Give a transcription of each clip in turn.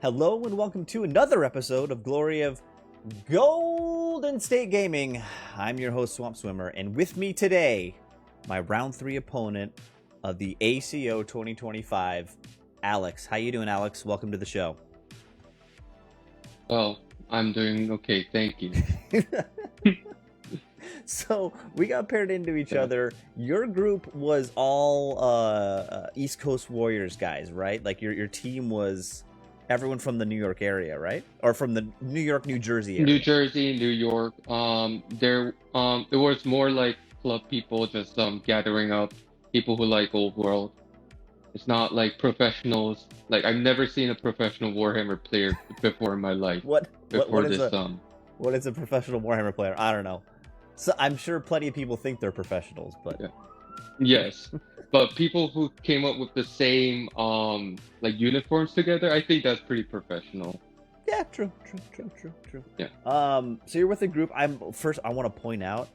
Hello and welcome to another episode of Glory of Golden State Gaming. I'm your host, Swamp Swimmer, and with me today, my round 3 opponent of the ACO 2025, Alex. How you doing, Alex? Welcome to the show. Well, I'm doing okay, thank you. So, we got paired into each other. Your group was all East Coast Warriors guys, right? Like, your team was everyone from the New York area, right? Or from the New York, New Jersey area. New Jersey, New York. It was more like club people just gathering up people who like old world. It's not like professionals. Like I've never seen a professional Warhammer player before in my life. What is What a professional Warhammer player? I don't know. So I'm sure plenty of people think they're professionals, but yeah. Yes. But people who came up with the same like uniforms together, I think that's pretty professional. Yeah, true. Yeah. So you're with a group. I want to point out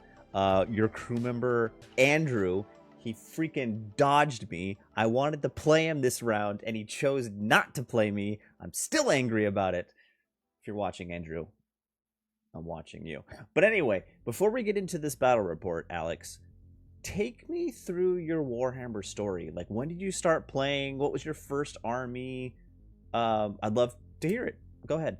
your crew member Andrew. He freaking dodged me. I wanted to play him this round, and he chose not to play me. I'm still angry about it. If you're watching, Andrew, I'm watching you. But anyway, before we get into this battle report, Alex, take me through your Warhammer story. Like, when did you start playing? What was your first army? I'd love to hear it. Go ahead.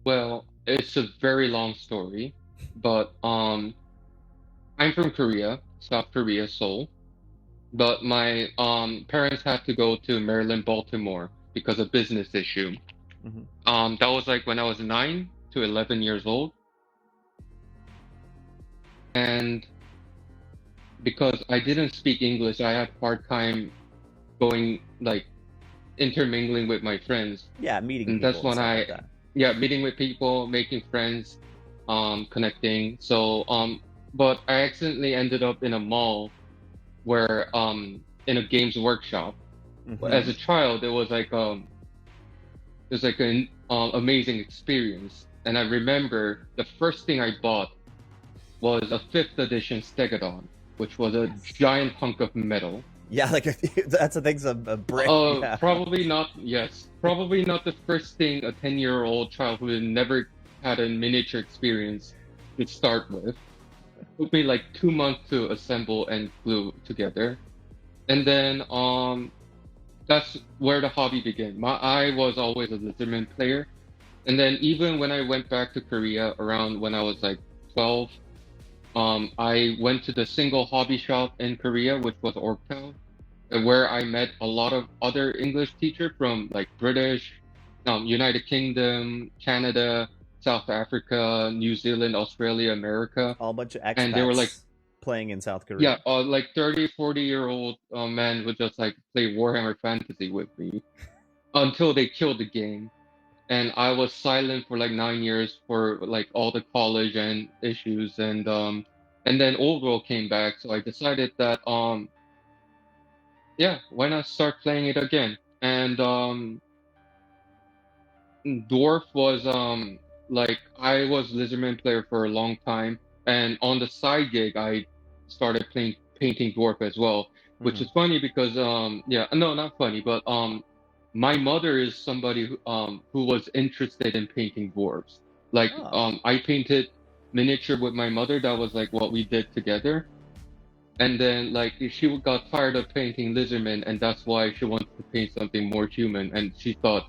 Well, it's a very long story, but I'm from Korea, South Korea, Seoul. But my parents had to go to Maryland, Baltimore because of business issue. Mm-hmm. That was like when I was 9 to 11 years old. And because I didn't speak English, I had a hard time going like intermingling with my friends. Yeah, meeting And people. that's when meeting with people, making friends, connecting. So but I accidentally ended up in a mall where in a games workshop. Mm-hmm. As a child, it was like an amazing experience. And I remember the first thing I bought was a 5th edition Stegodon, which was a giant hunk of metal. Yeah, like that's the thing's a brick. Yeah. Probably not. Yes, probably not the first thing a 10-year-old child who had never had a miniature experience could start with. It took me like 2 months to assemble and glue together, and then that's where the hobby began. I was always a Lizardman player, and then even when I went back to Korea around when I was like 12. I went to the single hobby shop in Korea, which was Orktown, where I met a lot of other English teachers from like British, United Kingdom, Canada, South Africa, New Zealand, Australia, America. All a bunch of expats, and they were like playing in South Korea. Yeah, like 30, 40-year-old men would just like play Warhammer Fantasy with me until they killed the game. And I was silent for like 9 years for like all the college and issues, and then Old World came back, so I decided that why not start playing it again? And Dwarf was like I was Lizardman player for a long time, and on the side gig I started painting Dwarf as well, which is funny because no, not funny, but my mother is somebody who was interested in painting dwarves. Like, I painted miniature with my mother. That was like what we did together. And then like she got tired of painting lizardmen, and that's why she wanted to paint something more human. And she thought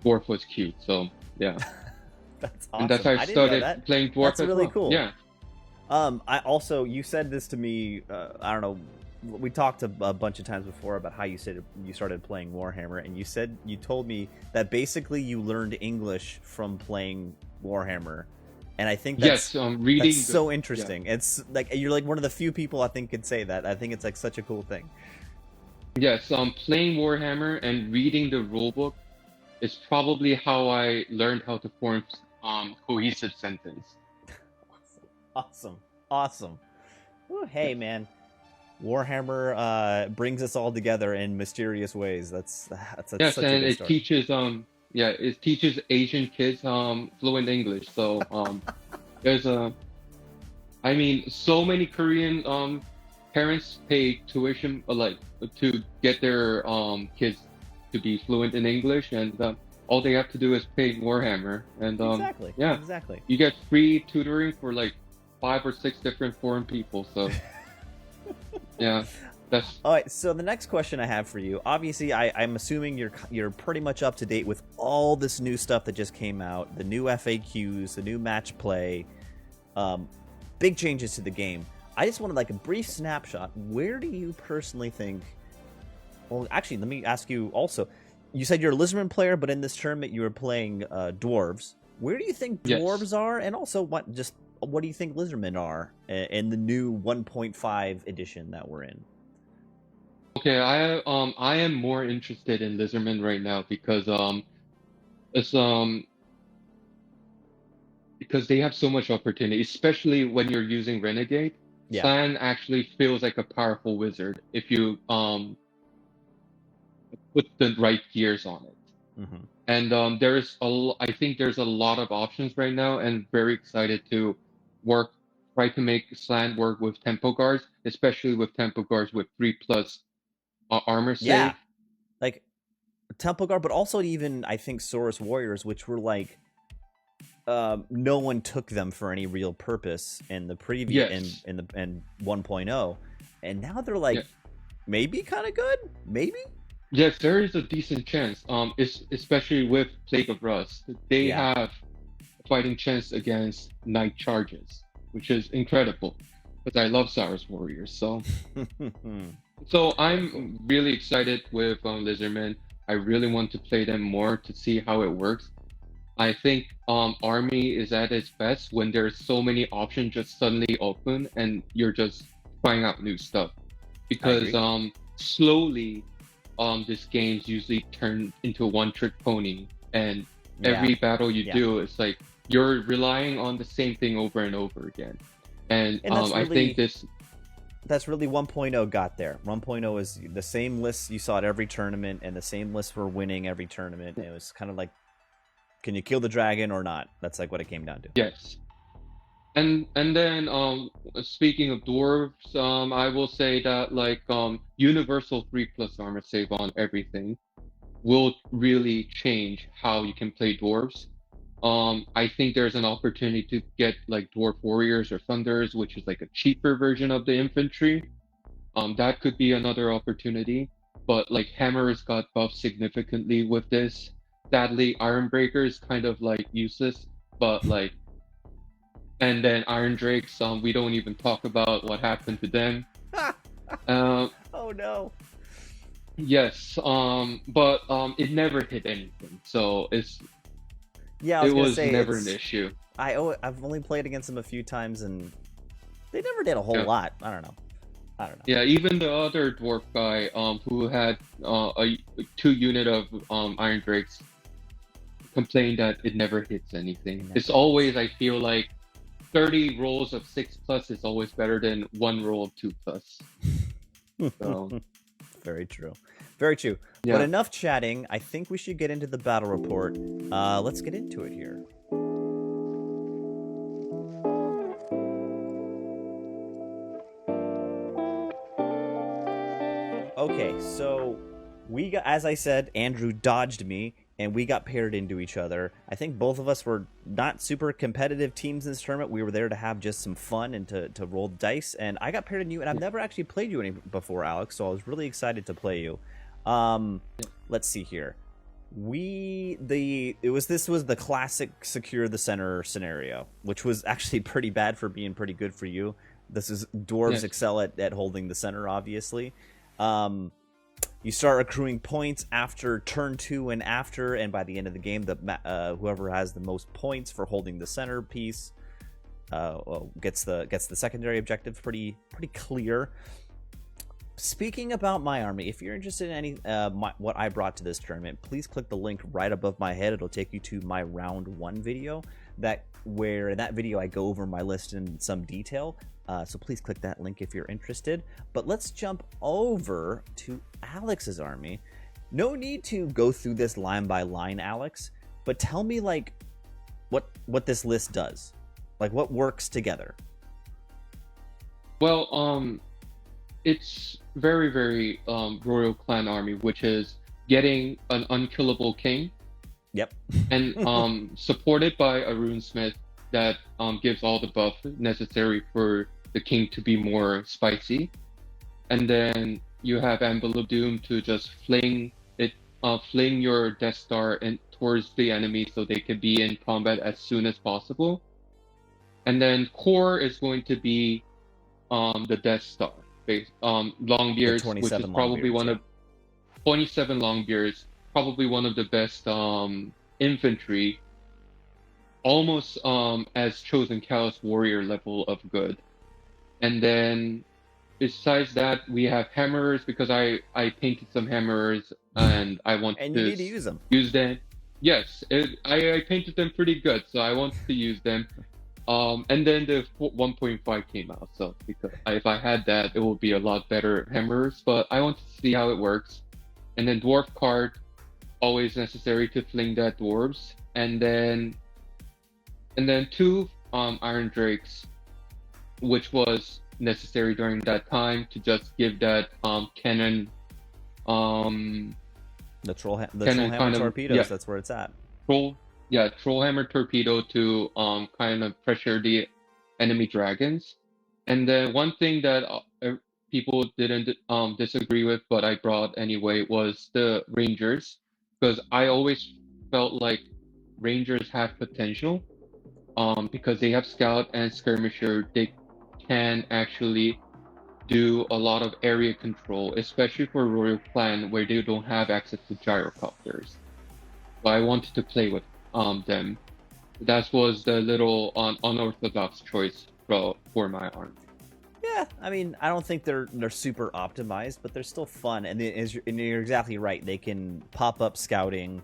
dwarf was cute. So yeah, that's awesome. And that's how I started playing dwarf. That's really cool. Yeah. I also, you said this to me. I don't know. We talked a bunch of times before about how you said you started playing Warhammer, and you told me that basically you learned English from playing Warhammer, and I think that's so interesting. Yeah. It's like you're like one of the few people I think could say that. I think it's like such a cool thing. Yes, playing Warhammer and reading the rulebook is probably how I learned how to form cohesive sentence. Awesome. Ooh, hey, man. Warhammer brings us all together in mysterious ways. That's such a good story. It teaches Asian kids fluent English. So there's so many Korean parents pay tuition like to get their kids to be fluent in English, and all they have to do is play Warhammer, and Exactly. yeah, Exactly. you get free tutoring for like 5 or 6 different foreign people. So yeah, that's All right. So the next question I have for you, obviously, I'm assuming you're pretty much up to date with all this new stuff that just came out, the new FAQs, the new match play, big changes to the game. I just wanted like a brief snapshot. Where do you personally think? Well, actually, let me ask you also. You said you're a Lizardman player, but in this tournament you were playing dwarves. Where do you think dwarves yes. are, and also what do you think Lizardmen are in the new 1.5 edition that we're in? Okay, I am more interested in Lizardman right now it's because they have so much opportunity, especially when you're using Renegade. Yeah. Slan actually feels like a powerful wizard if you put the right gears on it. Mm-hmm. And I think there's a lot of options right now, and very excited to try to make Slan work with tempo guards, especially with tempo guards with 3+ armor save. Yeah, like Temple Guard, but also even I think Saurus Warriors, which were like no one took them for any real purpose in the previous Yes. in 1.0, and now they're like Yeah. maybe kind of good, maybe. Yes, there is a decent chance. Especially with Plague of Rust, they Yeah. have a fighting chance against Night Charges, which is incredible. Because I love Saurus Warriors, so I'm really excited with Lizardman. I really want to play them more to see how it works. I think Army is at its best when there's so many options just suddenly open and you're just trying out new stuff. Because slowly this game's usually turned into a one-trick pony, and every battle you do, it's like you're relying on the same thing over and over again. And I think that's really 1.0 got there. 1.0 is the same lists you saw at every tournament, and the same lists were winning every tournament. It was kind of like, can you kill the dragon or not? That's like what it came down to. Yes. And then speaking of dwarves, I will say that like universal 3+ armor save on everything will really change how you can play dwarves. I think there's an opportunity to get like dwarf warriors or thunders, which is like a cheaper version of the infantry. That could be another opportunity. But like hammers got buffed significantly with this. Sadly, Ironbreaker is kind of like useless, but like, and then Iron Drakes, we don't even talk about what happened to them. Oh no. Yes, but it never hit anything, so it was never an issue. I've only played against them a few times, and they never did a whole lot. I don't know. Yeah, even the other dwarf guy, who had a 2 unit of Iron Drakes, complained that it never hits anything. It's always, I feel like, 30 rolls of 6+ is always better than 1 roll of 2+. So. Very true. Very true. Yeah. But enough chatting. I think we should get into the battle report. Let's get into it here. Okay, so we got, as I said, Andrew dodged me, and we got paired into each other. I think both of us were not super competitive teams in this tournament. We were there to have just some fun and to roll the dice. And I got paired in you, and I've never actually played you any before, Alex, so I was really excited to play you. Let's see here. This was the classic secure the center scenario, which was actually pretty bad for being pretty good for you. This is dwarves excel at holding the center, obviously. You start accruing points after turn 2 and after, and by the end of the game, whoever has the most points for holding the center piece gets the secondary objective. Pretty clear. Speaking about my army, if you're interested in any what I brought to this tournament, please click the link right above my head. It'll take you to my round 1 video. Where in that video I go over my list in some detail. So please click that link if you're interested. But let's jump over to Alex's army. No need to go through this line by line, Alex, but tell me like what this list does. Like what works together. Well, it's very, very Royal Clan army, which is getting an unkillable king, Yep. and supported by a runesmith that gives all the buff necessary for the king to be more spicy. And then you have Anvil of Doom to just fling your Death Star towards the enemy so they can be in combat as soon as possible. And then core is going to be the Death Star, Longbeards, which is probably one of 27 Longbeards, probably one of the best infantry, almost as Chosen Callous Warrior level of good. And then besides that, we have hammerers because I painted some hammerers and I want And to you need to use them. Use them. Yes, I painted them pretty good, so I wanted to use them. And then the 1.5 came out, so because if I had that, it would be a lot better hammerers. But I want to see how it works. And then dwarf card, always necessary to fling that dwarves. And then 2 iron drakes, which was necessary during that time to just give that cannon. The Trollhammer torpedoes. Yeah. That's where it's at. Trollhammer torpedo to kind of pressure the enemy dragons. And then one thing that people didn't disagree with, but I brought anyway, was the Rangers, because I always felt like Rangers have potential, because they have Scout and Skirmisher. They can actually do a lot of area control, especially for Royal Clan where they don't have access to gyrocopters. So I wanted to play with them. That was the little unorthodox choice for my army. Yeah, I mean, I don't think they're super optimized, but they're still fun. And you're exactly right. They can pop up scouting,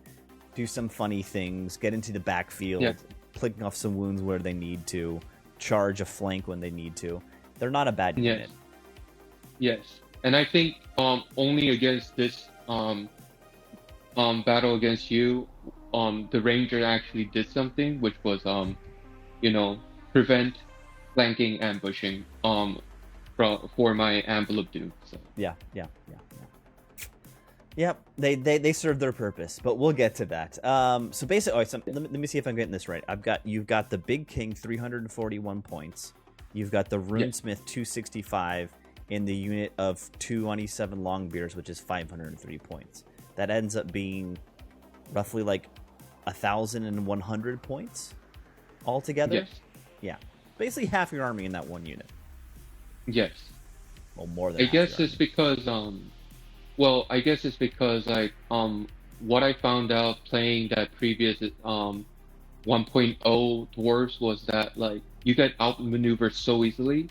do some funny things, get into the backfield, clicking off some wounds where they need to, charge a flank when they need to. They're not a bad unit. Yes, and I think only against this battle against you, the Ranger actually did something, which was prevent flanking ambushing for my Anvil of Doom. So. Yeah. Yep, they serve their purpose, but we'll get to that. So basically, let me see if I'm getting this right. You've got the Big King 341 points. You've got the Runesmith 265 in the unit of 227 Longbeards, which is 503 points. That ends up being roughly like 1,100 points altogether. Yes. Yeah, basically half your army in that one unit. Yes. Well, more than. I guess it's because I guess it's because what I found out playing that previous 1.0 dwarves was that like you get outmaneuvered so easily,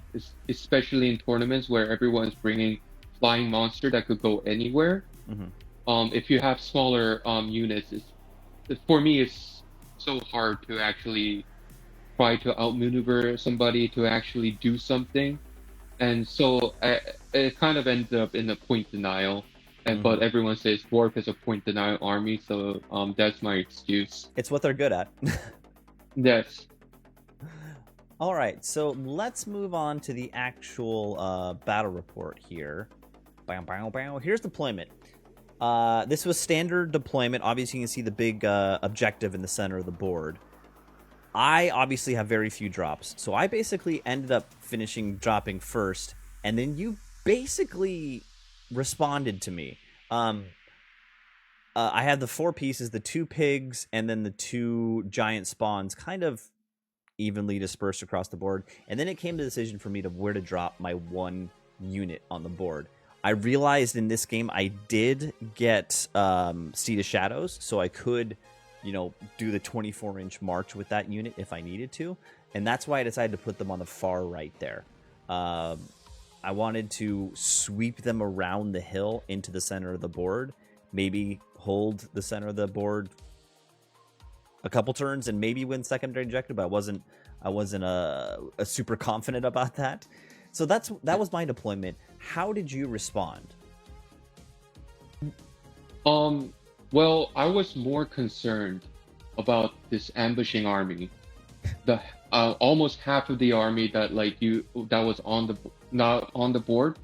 especially in tournaments where everyone's bringing flying monster that could go anywhere. Mm-hmm. If you have smaller units, for me it's so hard to actually try to outmaneuver somebody to actually do something, and so it kind of ends up in a point denial. But everyone says dwarf is a point denial army, so that's my excuse. It's what they're good at. Yes. All right, so let's move on to the actual battle report here. Here's deployment. This was standard deployment. Obviously, you can see the big objective in the center of the board. I obviously have very few drops, so I basically ended up dropping first, and then you basically responded to me. I had the 4 pieces, the 2 pigs, and then the 2 giant spawns kind of evenly dispersed across the board. And then it came to the decision for me to where to drop my 1 unit on the board. I realized in this game I did get Seed of Shadows, so I could, do the 24-inch march with that unit if I needed to. And that's why I decided to put them on the far right there. I wanted to sweep them around the hill into the center of the board, maybe hold the center of the board a couple turns and maybe win secondary objective, but I wasn't super confident about that. So that was my deployment. How did you respond? Well, I was more concerned about this ambushing army. The almost half of the army that was not on the board,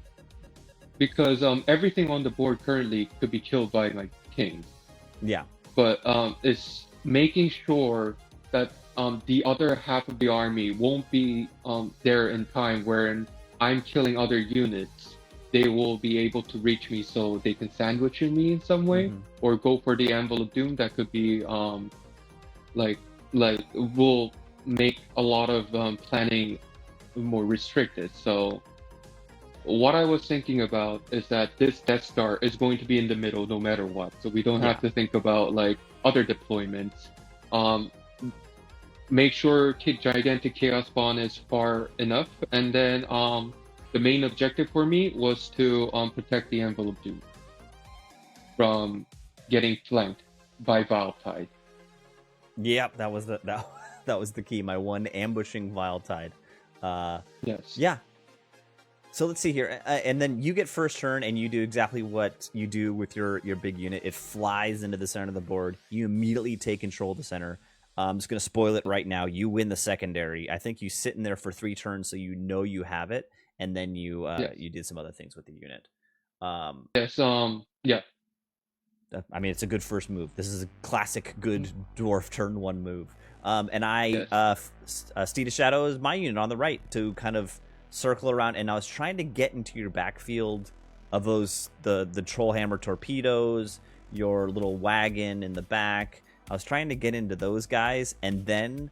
because everything on the board currently could be killed by like king. Yeah. But it's making sure that the other half of the army won't be there in time wherein I'm killing other units. They will be able to reach me so they can sandwich me in some way, or go for the Anvil of Doom. That could be like will make a lot of planning more restricted. So what I was thinking about is that this Death Star is going to be in the middle no matter what. So we don't have to think about like other deployments. Make sure Gigantic Chaos Spawn is far enough, and then the main objective for me was to protect the Anvil of Doom from getting flanked by Vile Tide. Yep, that was the key. My one, ambushing Vile Tide. Yes. Yeah. So let's see here, and then you get first turn, and you do exactly what you do with your big unit. It flies into the center of the board. You immediately take control of the center. I'm just going to spoil it right now. You win the secondary. I think you sit in there for 3 turns, so you know you have it, and then you you did some other things with the unit. Yes. Yeah. I mean, it's a good first move. This is a classic good dwarf turn 1 move. And I, Steed of Shadow is my unit on the right to kind of circle around, and I was trying to get into your backfield of those the Trollhammer torpedoes, your little wagon in the back. I was trying to get into those guys, and then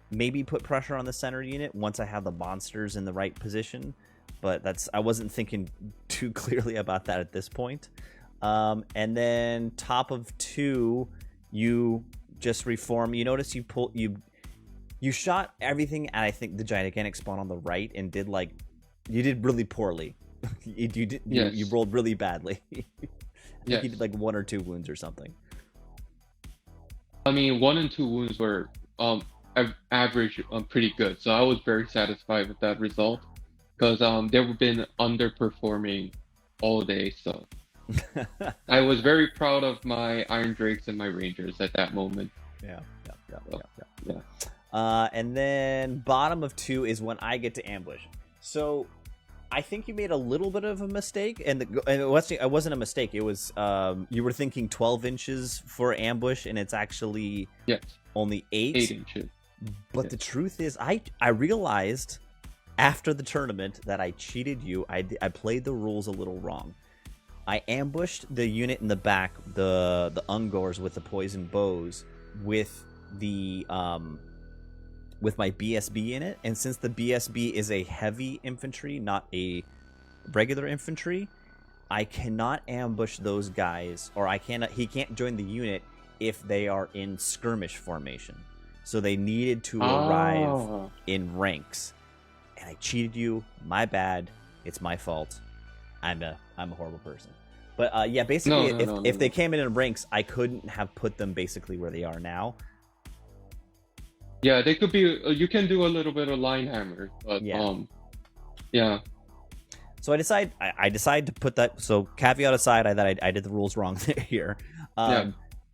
maybe put pressure on the center unit once I have the monsters in the right position. But I wasn't thinking too clearly about that at this point. And then top of 2, you just reform. You notice you shot everything at, I think, the gigantic spawn on the right, and you did really poorly. You rolled really badly. I think you did like 1 or 2 wounds or something. I mean, 1 and 2 wounds were average, pretty good. So I was very satisfied with that result, because they've been underperforming all day. So I was very proud of my Iron Drakes and my Rangers at that moment. Yeah. Yeah. And then bottom of 2 is when I get to ambush. So I think you made a little bit of a mistake, and it wasn't a mistake. It was you were thinking 12 inches for ambush, and it's actually only 8 inches. But the truth is, I realized after the tournament that I cheated you. I played the rules a little wrong. I ambushed the unit in the back, the Ungors with the poison bows, with the with my BSB in it, and since the BSB is a heavy infantry, not a regular infantry, I cannot ambush those guys, or he can't join the unit if they are in skirmish formation. So they needed to arrive in ranks, and I cheated you. My bad. It's my fault. I'm a horrible person. But yeah, basically, if they came in ranks, I couldn't have put them basically where they are now. Yeah, they could be. You can do a little bit of line hammer, but yeah. So I decide to put that. So caveat aside, I did the rules wrong here.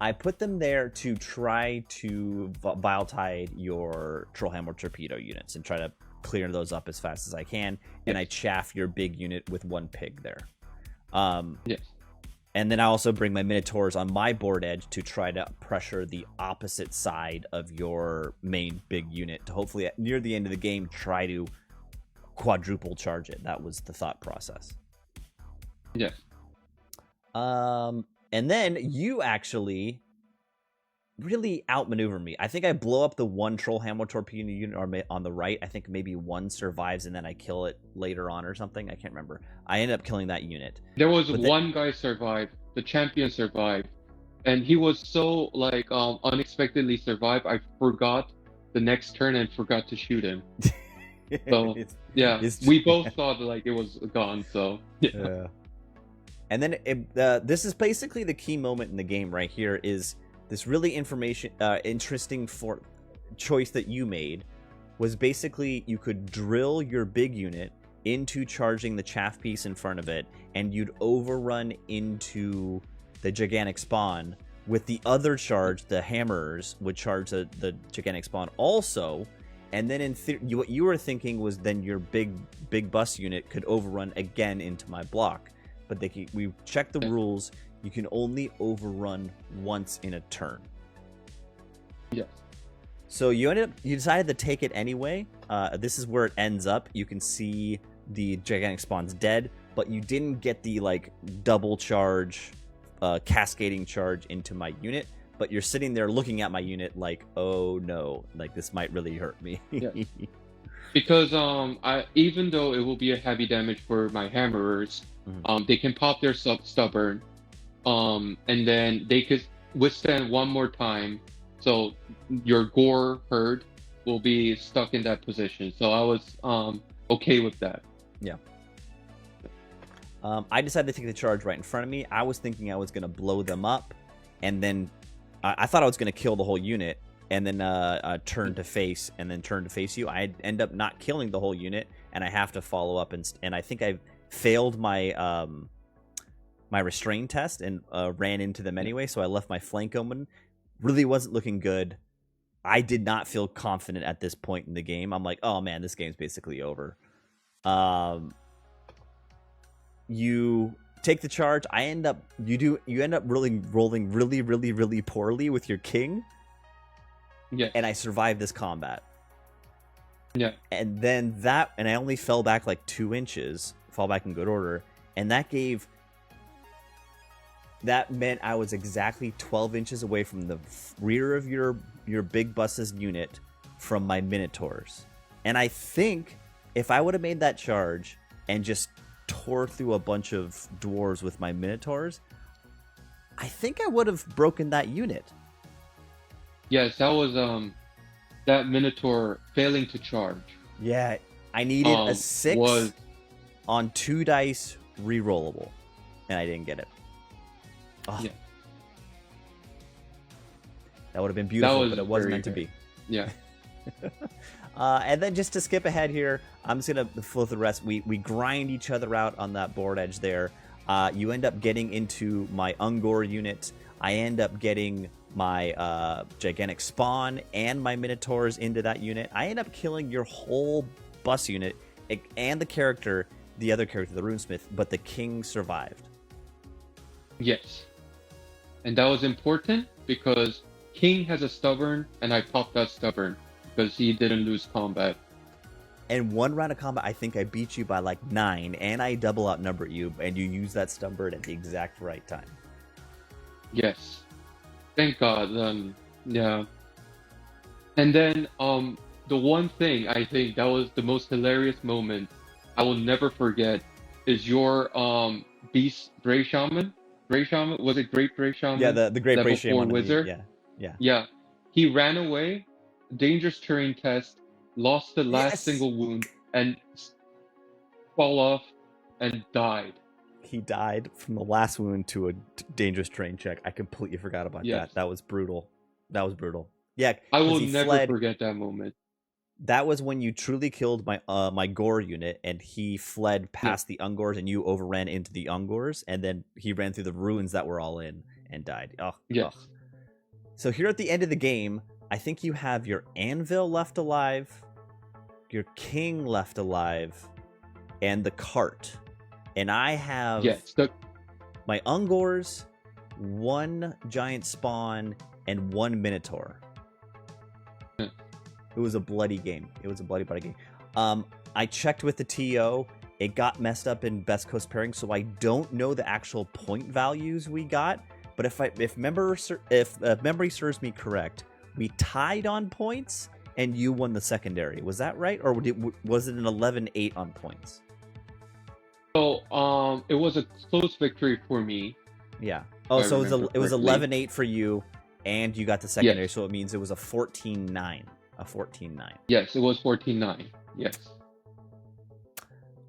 I put them there to try to Vile Tide your Trollhammer torpedo units and try to clear those up as fast as I can. And I chaff your big unit with 1 pig there. Yes. And then I also bring my Minotaurs on my board edge to try to pressure the opposite side of your main big unit to hopefully, near the end of the game, try to quadruple charge it. That was the thought process. Yes. And then you actually really outmaneuver me. I think I blow up the 1 Trollhammer torpedo unit on the right. I think maybe 1 survives, and then I kill it later on or something. I can't remember. I ended up killing that unit. There was one guy survived. The champion survived, and he was so unexpectedly survived. I forgot the next turn and forgot to shoot him. So we both thought it was gone. So yeah. And then this is basically the key moment in the game right here. Is this really interesting choice that you made was basically you could drill your big unit into charging the chaff piece in front of it, and you'd overrun into the gigantic spawn with the other charge. The hammers would charge the gigantic spawn also, and then what you were thinking was then your big bus unit could overrun again into my block. But we checked the rules. you can only overrun once in a turn. Yes. So you decided to take it anyway. This is where it ends up. You can see the gigantic spawn's dead, but you didn't get the like double charge, cascading charge into my unit. But you're sitting there looking at my unit like, oh no, like this might really hurt me. Yeah. Because even though it will be a heavy damage for my hammerers, they can pop their stubborn, and then they could withstand one more time. So your gore herd will be stuck in that position. So I was okay with that. Yeah. I decided to take the charge right in front of me. I was thinking I was going to blow them up, and then I thought I was going to kill the whole unit, and then turn to face, and then turn to face you. I end up not killing the whole unit, and I have to follow up, and I think I failed my my restrain test and ran into them anyway, so I left my flank open. Really wasn't looking good. I did not feel confident at this point in the game. I'm like, oh man, this game's basically over. You take the charge. You end up rolling really poorly with your king. Yeah. And I survived this combat. Yeah. And then and I only fell back like 2 inches, fall back in good order, and that meant I was exactly 12 inches away from the rear of your big bus's unit from my Minotaurs. And I think if I would have made that charge and just tore through a bunch of dwarves with my Minotaurs, I think I would have broken that unit. Yes, that was that Minotaur failing to charge. Yeah, I needed a 6 on 2 dice rerollable, and I didn't get it. Oh. Yeah. That would have been beautiful, but it wasn't meant to be. Yeah. And then just to skip ahead here, I'm just going to flow through the rest. We grind each other out on that board edge there. You end up getting into my Ungor unit. I end up getting my gigantic spawn and my Minotaurs into that unit. I end up killing your whole bus unit and the other character, the Runesmith, but the king survived. Yes. And that was important because King has a stubborn, and I popped that stubborn because he didn't lose combat. And one round of combat, I think I beat you by like 9, and I double outnumbered you, and you used that stubborn at the exact right time. Yes. Thank God. Yeah. And then the one thing I think that was the most hilarious moment I will never forget is your Beast Bray Shaman. Bray Shaman? Was it Great Bray Shaman? Yeah, the Great Bray Shaman wizard. Yeah. He ran away, dangerous terrain test, lost the last single wound, and fall off and died. He died from the last wound to a dangerous terrain check. I completely forgot about that. That was brutal. Yeah, I will never forget that moment. That was when you truly killed my my Gore unit, and he fled past the Ungors, and you overran into the Ungors, and then he ran through the ruins that were all in and died. Yes. So here at the end of the game, I think you have your Anvil left alive, your King left alive, and the cart. And I have my Ungors, 1 giant spawn, and 1 Minotaur. It was a bloody game. It was a bloody game. I checked with the TO. It got messed up in Best Coast pairing, so I don't know the actual point values we got. But if memory serves me correct, we tied on points, and you won the secondary. Was that right, or was it an 11-8 on points? So it was a close victory for me. Yeah. Oh, so it was 11-8 for you, and you got the secondary. Yes. So it means it was a 14-9. A 14-9. Yes, it was 14-9. Yes.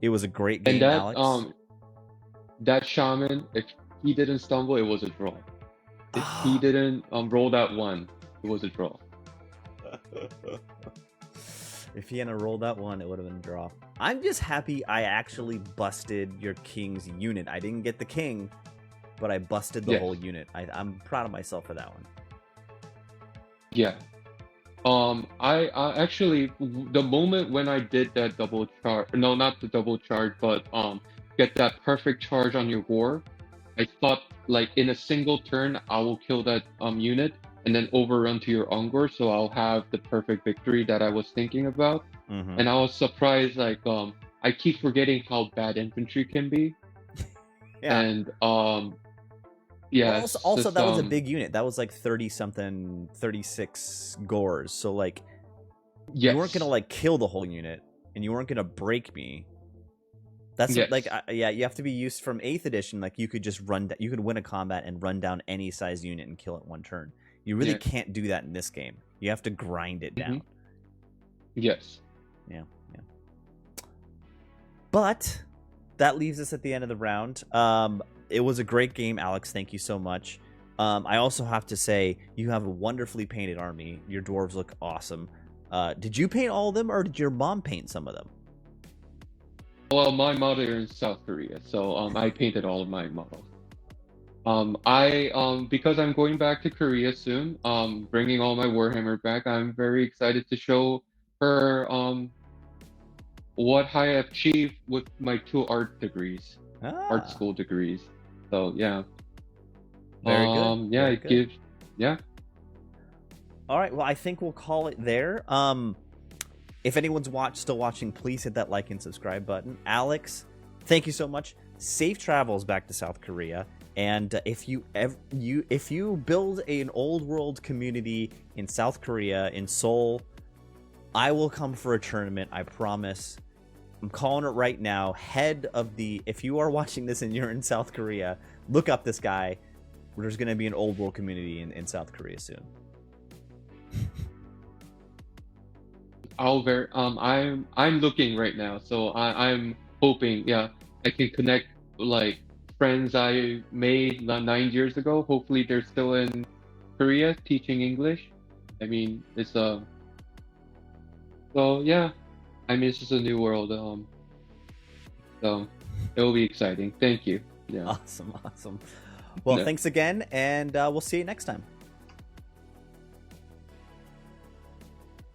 It was a great game, and that, Alex. That shaman, if he didn't stumble, it was a draw. If he didn't roll that 1, it was a draw. If he hadn't rolled that 1, it would have been a draw. I'm just happy I actually busted your king's unit. I didn't get the king, but I busted the whole unit. I'm proud of myself for that one. Yeah. I actually, the moment when I did that double charge, no, not the double charge, but get that perfect charge on your war, I thought like in a single turn I will kill that unit and then overrun to your Ungor, so I'll have the perfect victory that I was thinking about. Mm-hmm. And I was surprised, like I keep forgetting how bad infantry can be. Yeah. And yeah. Also, that was a big unit. That was like 30 something, 36 gores. So like, you weren't gonna like kill the whole unit, and you weren't gonna break me. That's like, yeah, you have to be used from 8th edition. Like, you could just you could win a combat and run down any size unit and kill it one turn. You really can't do that in this game. You have to grind it down. Yes. Yeah. But that leaves us at the end of the round. It was a great game, Alex. Thank you so much. I also have to say, you have a wonderfully painted army. Your dwarves look awesome. Did you paint all of them, or did your mom paint some of them? Well, my mother is in South Korea, so I painted all of my models. Because I'm going back to Korea soon, bringing all my Warhammer back, I'm very excited to show her what I have achieved with my 2 art degrees, art school degrees. So yeah. Very good. Yeah, Very it good. gives. Yeah. All right. Well, I think we'll call it there. If anyone's still watching, please hit that like and subscribe button. Alex, thank you so much. Safe travels back to South Korea. And if you build an old world community in South Korea, in Seoul, I will come for a tournament. I promise. I'm calling it right now. If you are watching this and you're in South Korea, look up this guy. There's going to be an old world community in South Korea soon. I'm looking right now, so I'm hoping, I can connect like friends I made 9 years ago. Hopefully they're still in Korea teaching English. I mean, it's so yeah. I mean, it's just a new world. So it will be exciting. Thank you. Yeah. Awesome. Well, thanks again, and we'll see you next time.